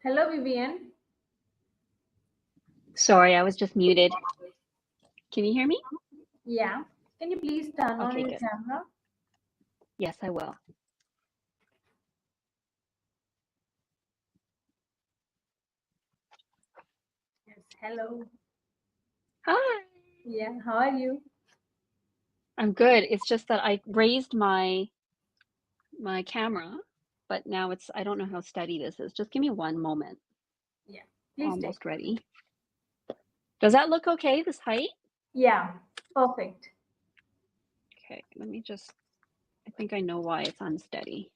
Hello, Vivian. Sorry, I was just muted. Can you hear me? Yeah. Can you please turn on Okay, your good. camera? Yes, I will. Yes. Hello. Hi. Yeah. How are you? I'm good. It's just that I raised my camera, but now I don't know how steady this is. Just give me one moment. Yeah. Please take. Almost ready. Does that look okay, this height? Yeah. Perfect. Okay, I think I know why it's unsteady.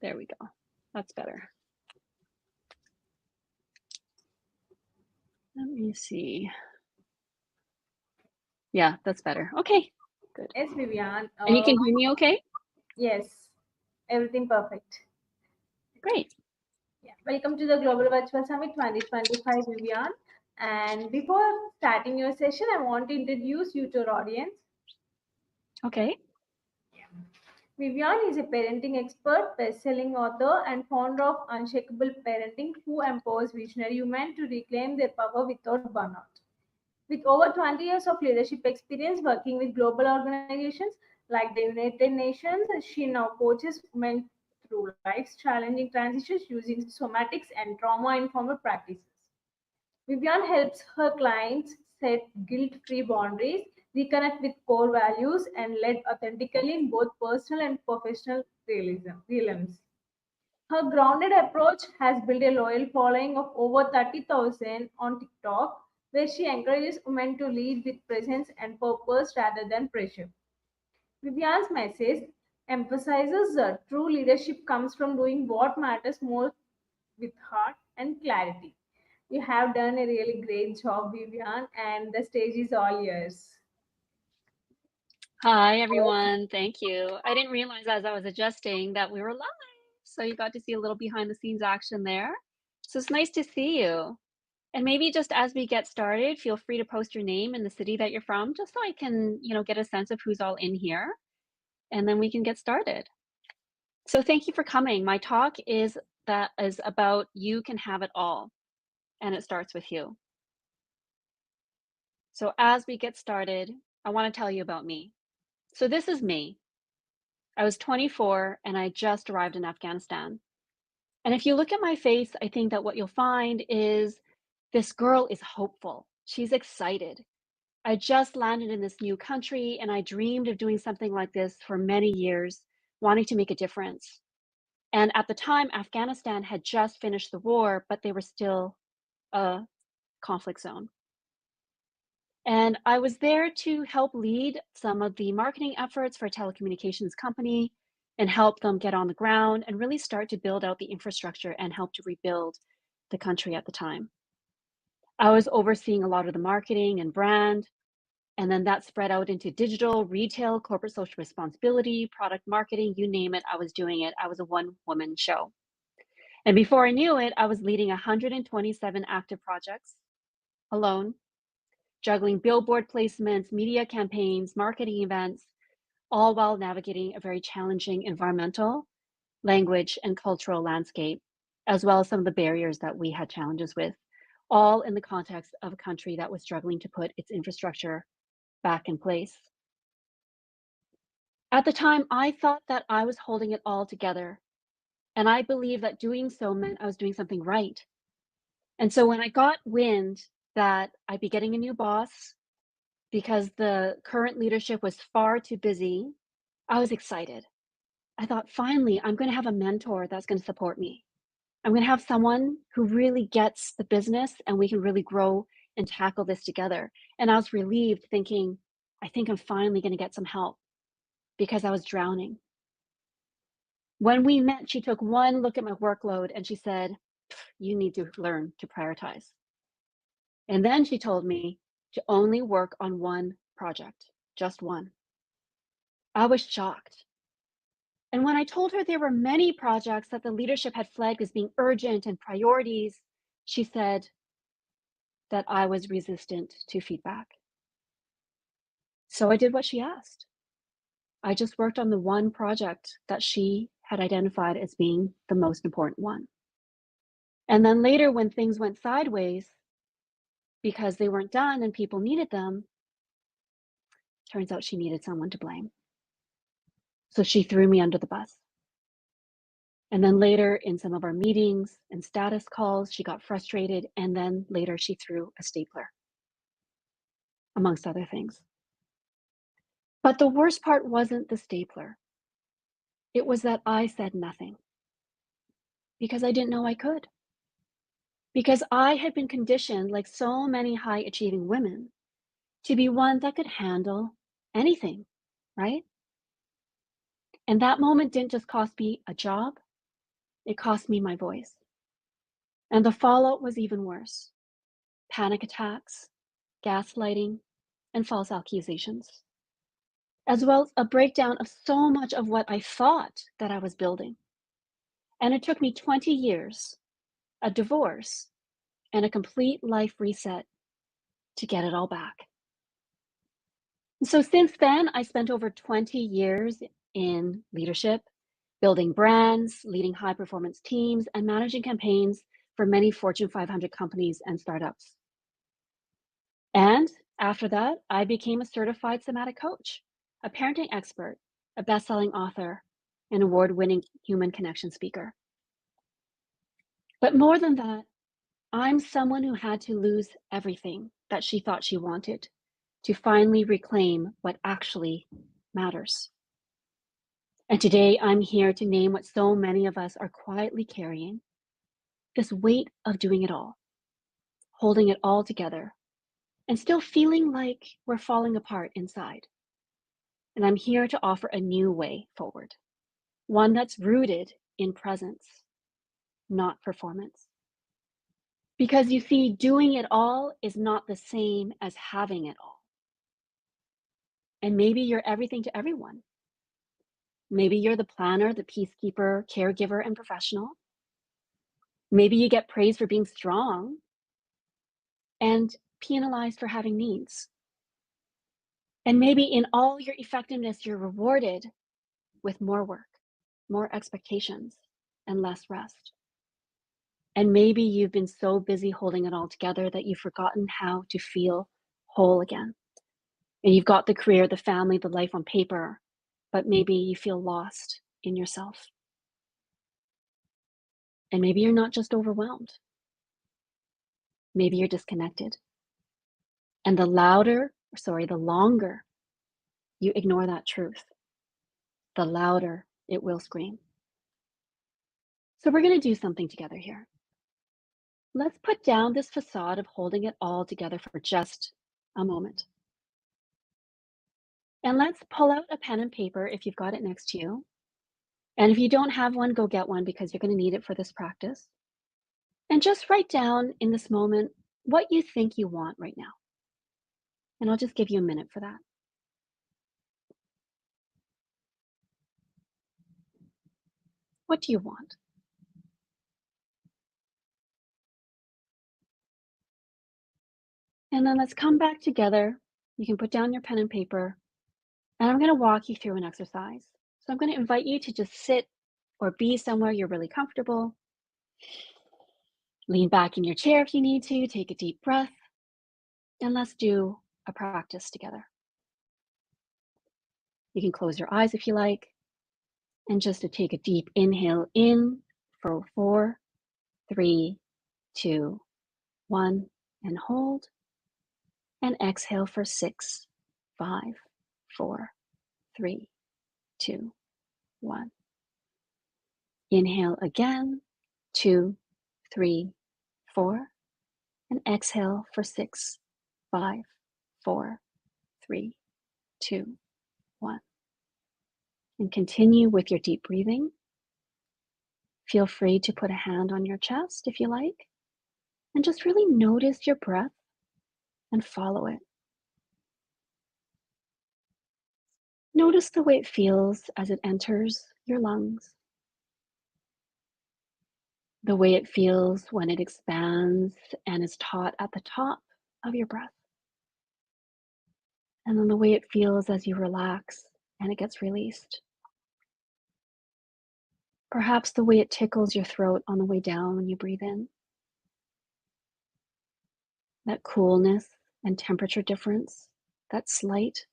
There we go. That's better. Let me see. Yeah, that's better. Okay, good. Yes, Vivian. And you can hear me okay? Yes. Everything perfect. Great. Yeah. Welcome to the Global Virtual Summit 2025, Vivian. And before starting your session, I want to introduce you to our audience. Okay. Vivian is a parenting expert, best-selling author, and founder of Unshakable Parenting, who empowers visionary women to reclaim their power without burnout. With over 20 years of leadership experience working with global organizations like the United Nations, she now coaches women through life's challenging transitions using somatics and trauma-informed practices. Vivian helps her clients set guilt-free boundaries, reconnect with core values, and lead authentically in both personal and professional realms. Her grounded approach has built a loyal following of over 30,000 on TikTok, where she encourages women to lead with presence and purpose rather than pressure. Vivian's message emphasizes that true leadership comes from doing what matters most with heart and clarity. You have done a really great job, Vivian, and the stage is all yours. Hi, everyone. Thank you. I didn't realize as I was adjusting that we were live. So you got to see a little behind the scenes action there. So it's nice to see you. And maybe just as we get started, feel free to post your name and the city that you're from, just so I can, get a sense of who's all in here. And then we can get started. So thank you for coming. My talk is about you can have it all. And it starts with you. So as we get started, I want to tell you about me. So this is me. I was 24 and I just arrived in Afghanistan. And if you look at my face, I think that what you'll find is this girl is hopeful. She's excited. I just landed in this new country and I dreamed of doing something like this for many years, wanting to make a difference. And at the time, Afghanistan had just finished the war, but they were still a conflict zone. And I was there to help lead some of the marketing efforts for a telecommunications company and help them get on the ground and really start to build out the infrastructure and help to rebuild the country at the time. I was overseeing a lot of the marketing and brand, and then that spread out into digital, retail, corporate social responsibility, product marketing, you name it, I was doing it. I was a one-woman show. And before I knew it, I was leading 127 active projects alone, juggling billboard placements, media campaigns, marketing events, all while navigating a very challenging environmental, language, and cultural landscape, as well as some of the barriers that we had challenges with, all in the context of a country that was struggling to put its infrastructure back in place. At the time, I thought that I was holding it all together, and I believed that doing so meant I was doing something right. And so when I got wind that I'd be getting a new boss, because the current leadership was far too busy, I was excited. I thought, finally, I'm going to have a mentor that's going to support me. I'm going to have someone who really gets the business and we can really grow and tackle this together. And I was relieved, thinking, I think I'm finally going to get some help because I was drowning. When we met, she took one look at my workload and she said, you need to learn to prioritize. And then she told me to only work on one project, just one. I was shocked. And when I told her there were many projects that the leadership had flagged as being urgent and priorities, she said that I was resistant to feedback. So I did what she asked. I just worked on the one project that she had identified as being the most important one. And then later when things went sideways because they weren't done and people needed them, turns out she needed someone to blame. So she threw me under the bus. And then later in some of our meetings and status calls, she got frustrated. And then later she threw a stapler, amongst other things. But the worst part wasn't the stapler. It was that I said nothing because I didn't know I could. Because I had been conditioned, like so many high achieving women, to be one that could handle anything, right? And that moment didn't just cost me a job, it cost me my voice. And the fallout was even worse. Panic attacks, gaslighting, and false accusations, as well as a breakdown of so much of what I thought that I was building. And it took me 20 years, a divorce, and a complete life reset to get it all back. And so since then, I spent over 20 years in leadership, building brands, leading high performance teams, and managing campaigns for many Fortune 500 companies and startups. And after that, I became a certified somatic coach, a parenting expert, a best-selling author, an award-winning human connection speaker. But more than that, I'm someone who had to lose everything that she thought she wanted to finally reclaim what actually matters. And today I'm here to name what so many of us are quietly carrying, this weight of doing it all, holding it all together, and still feeling like we're falling apart inside. And I'm here to offer a new way forward, one that's rooted in presence, not performance. Because you see, doing it all is not the same as having it all. And maybe you're everything to everyone. Maybe you're the planner, the peacekeeper, caregiver, and professional. Maybe you get praised for being strong and penalized for having needs. And maybe in all your effectiveness, you're rewarded with more work, more expectations, and less rest. And maybe you've been so busy holding it all together that you've forgotten how to feel whole again. And you've got the career, the family, the life on paper, but maybe you feel lost in yourself. And maybe you're not just overwhelmed. Maybe you're disconnected. And the longer you ignore that truth, the louder it will scream. So we're going to do something together here. Let's put down this facade of holding it all together for just a moment. And let's pull out a pen and paper if you've got it next to you. And if you don't have one, go get one because you're going to need it for this practice. And just write down in this moment what you think you want right now. And I'll just give you a minute for that. What do you want? And then let's come back together. You can put down your pen and paper. And I'm going to walk you through an exercise. So I'm going to invite you to just sit or be somewhere you're really comfortable. Lean back in your chair if you need to. Take a deep breath. And let's do a practice together. You can close your eyes if you like. And just to take a deep inhale in for 4, 3, 2, 1, and hold. And exhale for 6, 5, 4, 3, 2, 1. Inhale again, 2, 3, 4, and exhale for 6, 5, 4, 3, 2, 1. And continue with your deep breathing. Feel free to put a hand on your chest if you like, and just really notice your breath and follow it. Notice the way it feels as it enters your lungs, the way it feels when it expands and is taut at the top of your breath, and then the way it feels as you relax and it gets released. Perhaps the way it tickles your throat on the way down when you breathe in. that coolness and temperature difference, that's slight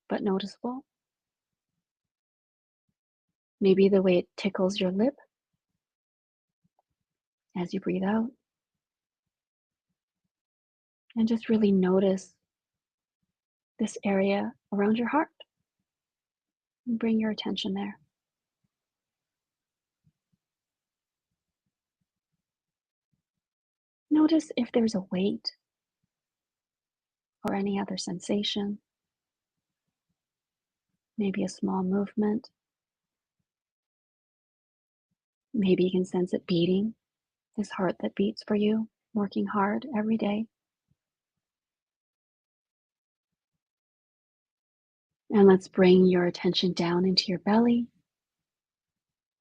but noticeable. Maybe the way it tickles your lip as you breathe out. And just really notice this area around your heart. And bring your attention there. Notice if there's a weight or any other sensation. Maybe a small movement. Maybe you can sense it beating, this heart that beats for you, working hard every day. And let's bring your attention down into your belly,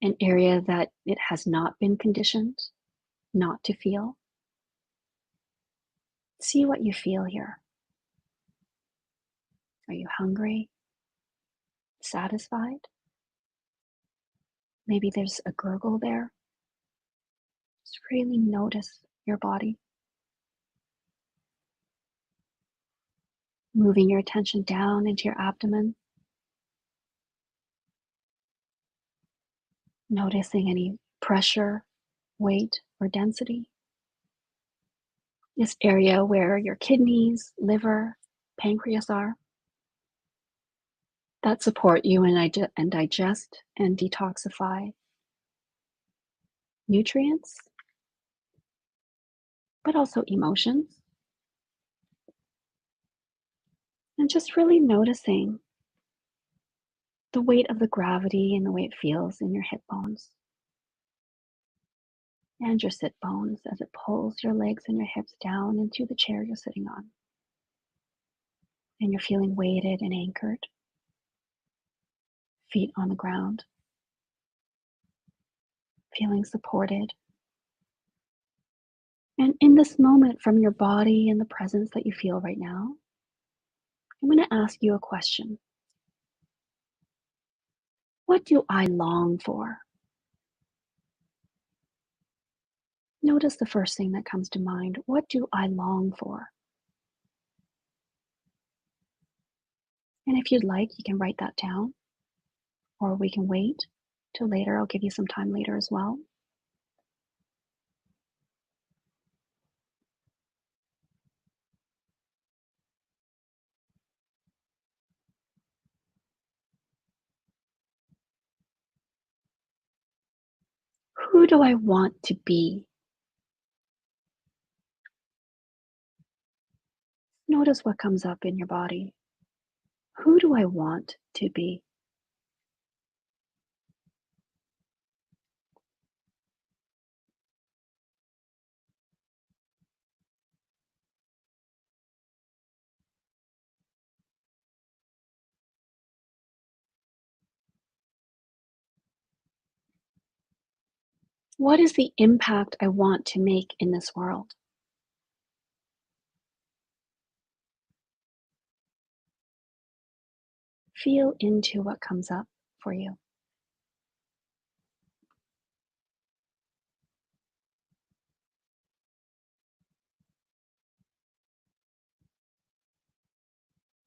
an area that it has not been conditioned not to feel. See what you feel here. Are you hungry? Satisfied? Maybe there's a gurgle there. Just really notice your body. Moving your attention down into your abdomen. Noticing any pressure, weight, or density. This area where your kidneys, liver, pancreas are, that support you and digest and detoxify nutrients, but also emotions. And just really noticing the weight of the gravity and the way it feels in your hip bones and your sit bones as it pulls your legs and your hips down into the chair you're sitting on. And you're feeling weighted and anchored. Feet on the ground. Feeling supported. And in this moment, from your body and the presence that you feel right now, I'm going to ask you a question. What do I long for? Notice the first thing that comes to mind. What do I long for? And if you'd like, you can write that down, or we can wait till later. I'll give you some time later as well. Who do I want to be? Notice what comes up in your body. Who do I want to be? What is the impact I want to make in this world? Feel into what comes up for you.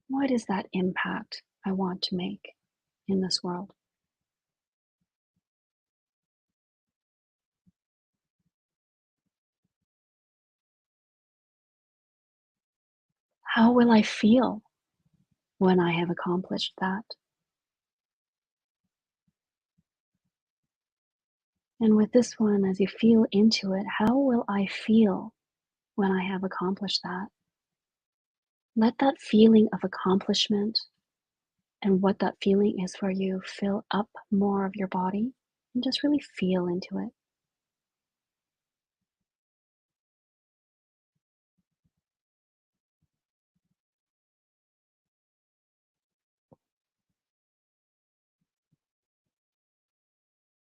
What is that impact I want to make in this world? How will I feel when I have accomplished that? And with this one, as you feel into it, how will I feel when I have accomplished that? Let that feeling of accomplishment and what that feeling is for you fill up more of your body and just really feel into it.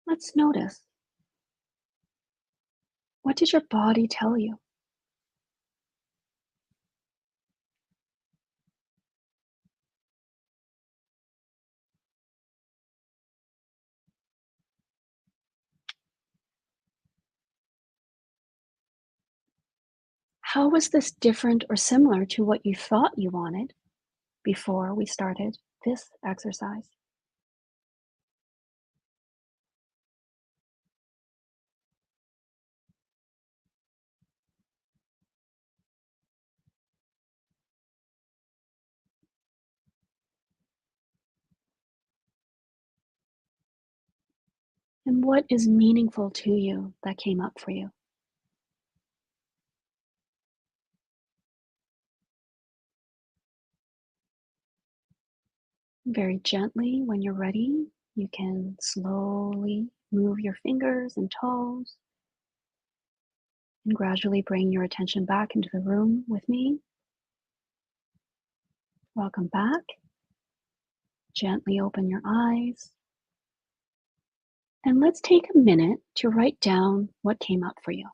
Let's notice. What does your body tell you? How was this different or similar to what you thought you wanted before we started this exercise? And what is meaningful to you that came up for you? Very gently, when you're ready, you can slowly move your fingers and toes and gradually bring your attention back into the room with me. Welcome back. Gently open your eyes. And let's take a minute to write down what came up for you.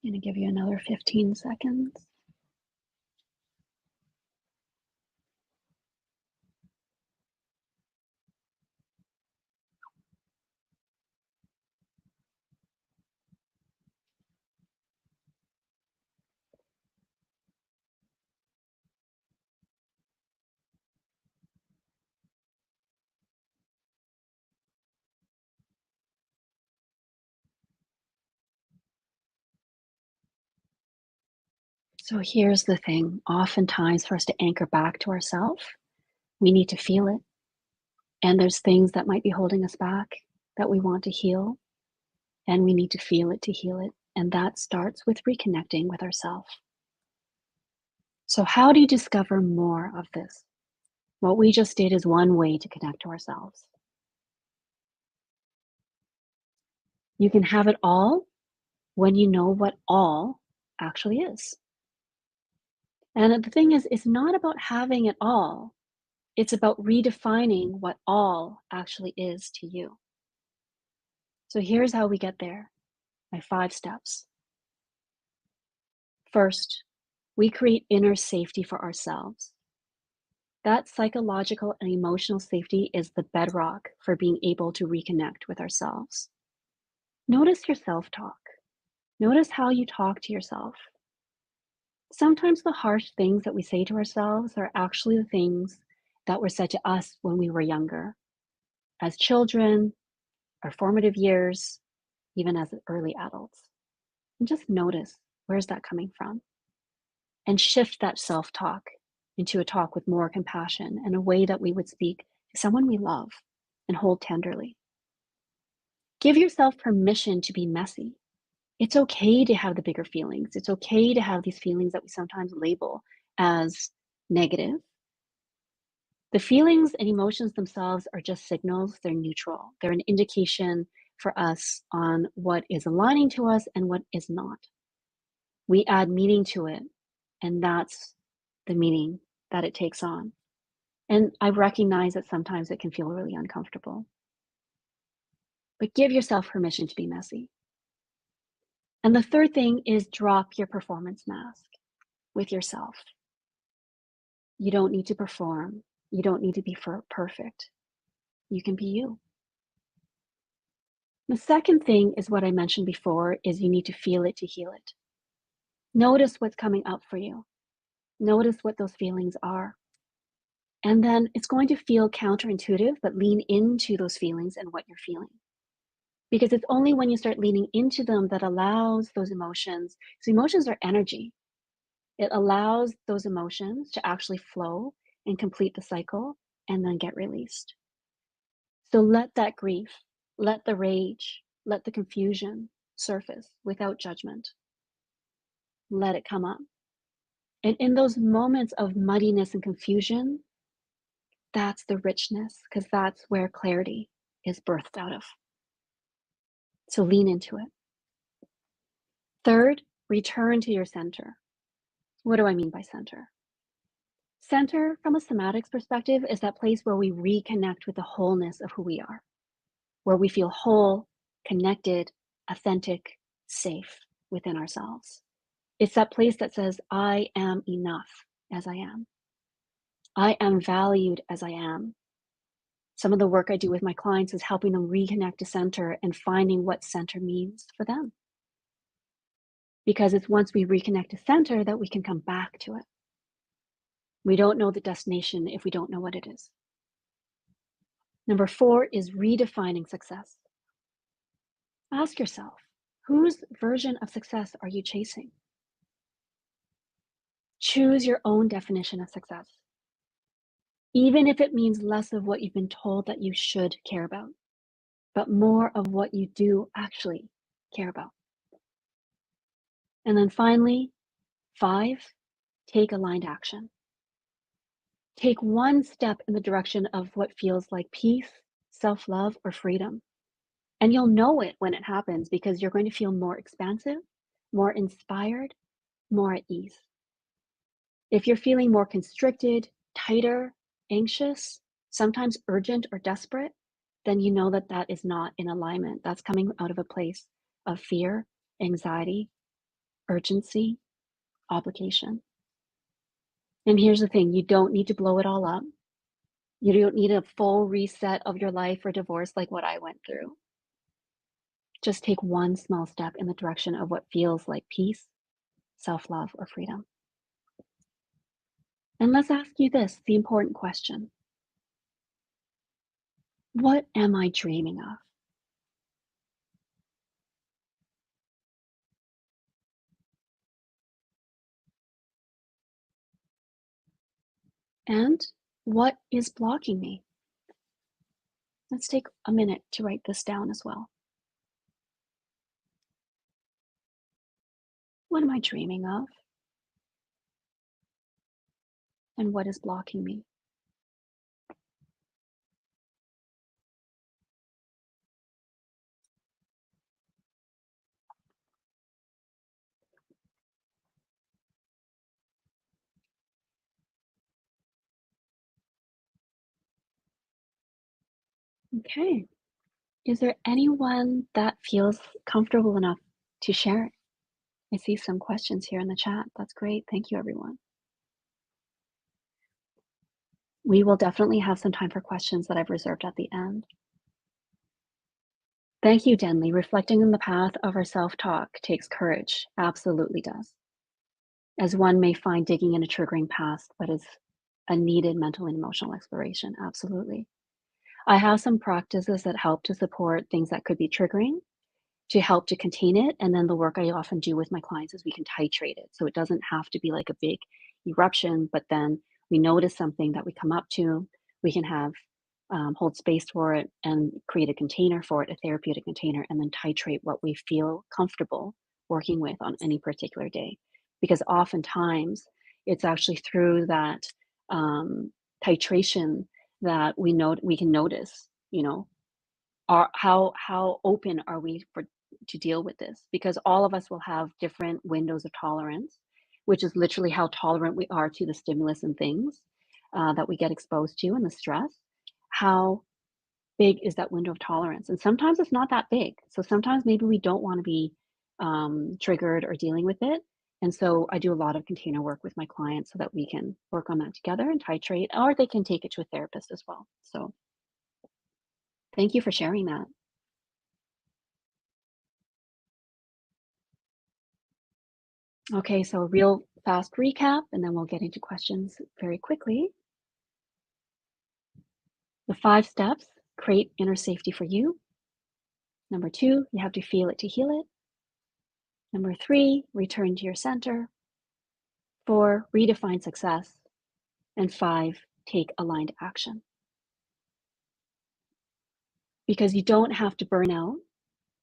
I'm going to give you another 15 seconds. So here's the thing. Oftentimes, for us to anchor back to ourselves, we need to feel it. And there's things that might be holding us back that we want to heal, and we need to feel it to heal it. And that starts with reconnecting with ourselves. So how do you discover more of this? What we just did is one way to connect to ourselves. You can have it all when you know what all actually is. And the thing is, it's not about having it all. It's about redefining what all actually is to you. So here's how we get there, my 5 steps. First, we create inner safety for ourselves. That psychological and emotional safety is the bedrock for being able to reconnect with ourselves. Notice your self-talk. Notice how you talk to yourself. Sometimes the harsh things that we say to ourselves are actually the things that were said to us when we were younger, as children, our formative years, even as early adults. And just notice, where's that coming from? And shift that self-talk into a talk with more compassion and a way that we would speak to someone we love and hold tenderly. Give yourself permission to be messy. It's okay to have the bigger feelings. It's okay to have these feelings that we sometimes label as negative. The feelings and emotions themselves are just signals. They're neutral. They're an indication for us on what is aligning to us and what is not. We add meaning to it, and that's the meaning that it takes on. And I recognize that sometimes it can feel really uncomfortable. But give yourself permission to be messy. And the third thing is drop your performance mask with yourself. You don't need to perform. You don't need to be perfect. You can be you. The second thing is what I mentioned before, is you need to feel it to heal it. Notice what's coming up for you. Notice what those feelings are. And then it's going to feel counterintuitive, but lean into those feelings and what you're feeling. Because it's only when you start leaning into them that allows those emotions. So emotions are energy. It allows those emotions to actually flow and complete the cycle and then get released. So let that grief, let the rage, let the confusion, surface without judgment. Let it come up. And in those moments of muddiness and confusion, that's the richness, because that's where clarity is birthed out of. So lean into it. Third, return to your center. What do I mean by center? Center, from a somatics perspective, is that place where we reconnect with the wholeness of who we are, where we feel whole, connected, authentic, safe within ourselves. It's that place that says, I am enough as I am. I am valued as I am. Some of the work I do with my clients is helping them reconnect to center and finding what center means for them. Because it's once we reconnect to center that we can come back to it. We don't know the destination if we don't know what it is. Number 4 is redefining success. Ask yourself, whose version of success are you chasing? Choose your own definition of success, even if it means less of what you've been told that you should care about, but more of what you do actually care about. And then finally, 5, take aligned action. Take one step in the direction of what feels like peace, self-love, or freedom. And you'll know it when it happens because you're going to feel more expansive, more inspired, more at ease. If you're feeling more constricted, tighter, anxious, sometimes urgent or desperate, then you know that that is not in alignment. That's coming out of a place of fear, anxiety, urgency, obligation. And here's the thing, you don't need to blow it all up. You don't need a full reset of your life or divorce like what I went through. Just take one small step in the direction of what feels like peace, self-love, or freedom. And let's ask you this, the important question. What am I dreaming of? And what is blocking me? Let's take a minute to write this down as well. What am I dreaming of? And what is blocking me? Okay. Is there anyone that feels comfortable enough to share? I see some questions here in the chat. That's great. Thank you, everyone. We will definitely have some time for questions that I've reserved at the end. Thank you, Denley. Reflecting on the path of our self-talk takes courage. Absolutely does. As one may find digging in a triggering past, but is a needed mental and emotional exploration. Absolutely. I have some practices that help to support things that could be triggering, to help to contain it. And then the work I often do with my clients is we can titrate it. So it doesn't have to be like a big eruption, but then we notice something that we come up to, we can have hold space for it and create a container for it, a therapeutic container, and then titrate what we feel comfortable working with on any particular day. Because oftentimes it's actually through that titration that we can notice, you know, how open are we to deal with this? Because all of us will have different windows of tolerance, which is literally how tolerant we are to the stimulus and things that we get exposed to and the stress. How big is that window of tolerance? And sometimes it's not that big. So sometimes maybe we don't want to be triggered or dealing with it. And so I do a lot of container work with my clients so that we can work on that together and titrate, or they can take it to a therapist as well. So thank you for sharing that. Okay, so a real fast recap, and then we'll get into questions very quickly. The 5 steps: create inner safety for you. Number 2, you have to feel it to heal it. Number 3, return to your center. 4, redefine success. And 5, take aligned action. Because you don't have to burn out.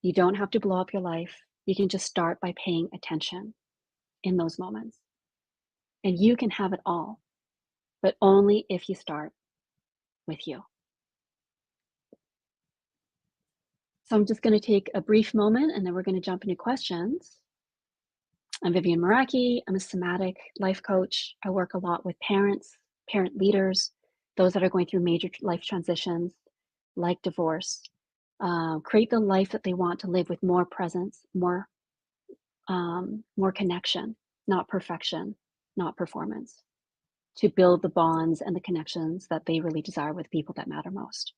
You don't have to blow up your life. You can just start by paying attention in those moments. And you can have it all, but only if you start with you. So I'm just going to take a brief moment and then we're going to jump into questions. I'm Vivian Meraki. I'm a somatic life coach. I work a lot with parents, parent leaders, those that are going through major life transitions like divorce, create the life that they want to live with more presence, more connection, not perfection, not performance, to build the bonds and the connections that they really desire with people that matter most,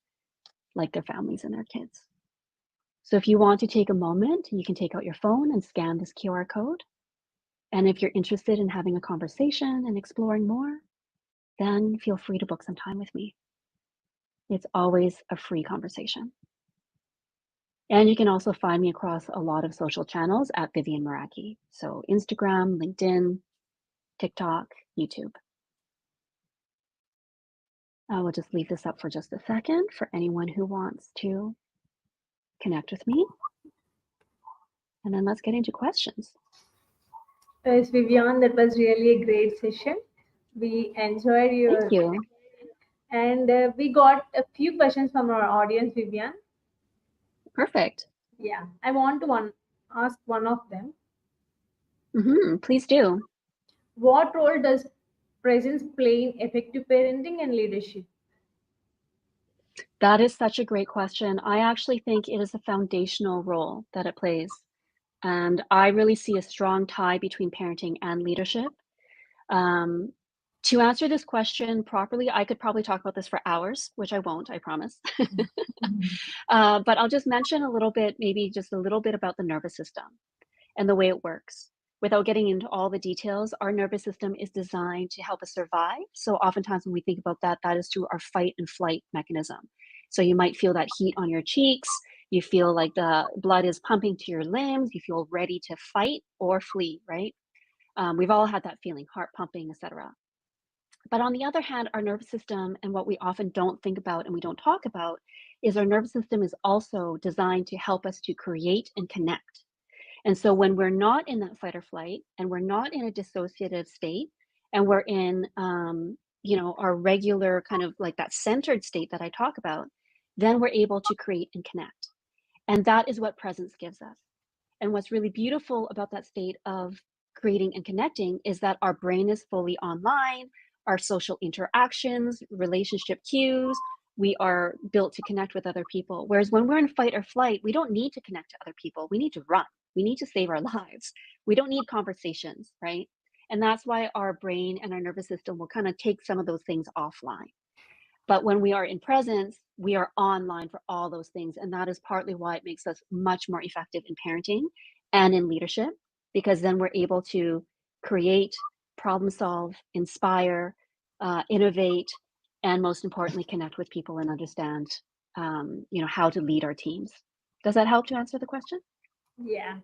like their families and their kids. So if you want to take a moment, you can take out your phone and scan this QR code. And if you're interested in having a conversation and exploring more, then feel free to book some time with me. It's always a free conversation. And you can also find me across a lot of social channels at Vivian Meraki. So Instagram, LinkedIn, TikTok, YouTube. I will just leave this up for just a second for anyone who wants to connect with me. And then let's get into questions. Yes, Vivian, that was really a great session. We enjoyed your. Thank you. And we got a few questions from our audience, Vivian. Perfect. Yeah, I want to ask one of them. Please do. What role does presence play in effective parenting and leadership? That is such a great question. I actually think it is a foundational role that it plays. And I really see a strong tie between parenting and leadership. To answer this question properly, I could probably talk about this for hours, which I won't, I promise. But I'll just mention a little bit, maybe just a little bit about the nervous system and the way it works. Without getting into all the details, our nervous system is designed to help us survive. So oftentimes when we think about that, that is through our fight and flight mechanism. So you might feel that heat on your cheeks. You feel like the blood is pumping to your limbs. You feel ready to fight or flee, right? We've all had that feeling, heart pumping, etc. But on the other hand, our nervous system, and what we often don't think about and we don't talk about, is our nervous system is also designed to help us to create and connect. And so when we're not in that fight or flight, and we're not in a dissociative state, and we're in our regular kind of like that centered state that I talk about, then we're able to create and connect. And that is what presence gives us. And what's really beautiful about that state of creating and connecting is that our brain is fully online, our social interactions, relationship cues, we are built to connect with other people. Whereas when we're in fight or flight, we don't need to connect to other people. We need to run. We need to save our lives. We don't need conversations, right? And that's why our brain and our nervous system will kind of take some of those things offline. But when we are in presence, we are online for all those things. And that is partly why it makes us much more effective in parenting and in leadership, because then we're able to create, problem solve, inspire, innovate, and most importantly, connect with people and understand, how to lead our teams. Does that help to answer the question? Yeah.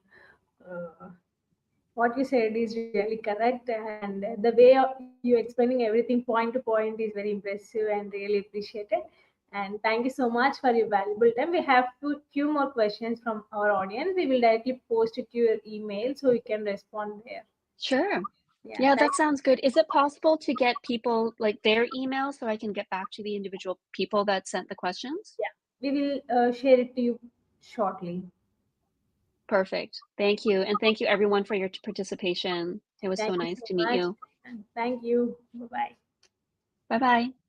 What you said is really correct, and the way you explaining everything point to point is very impressive and really appreciated. And thank you so much for your valuable time. We have few more questions from our audience. We will directly post it to your email so you can respond there. Sure. Yeah, that sounds good. Is it possible to get people like their email so I can get back to the individual people that sent the questions? Yeah, we will share it to you shortly. Perfect. Thank you. And thank you everyone for your participation. It was so nice to meet you. Thank you. Bye-bye. Bye-bye.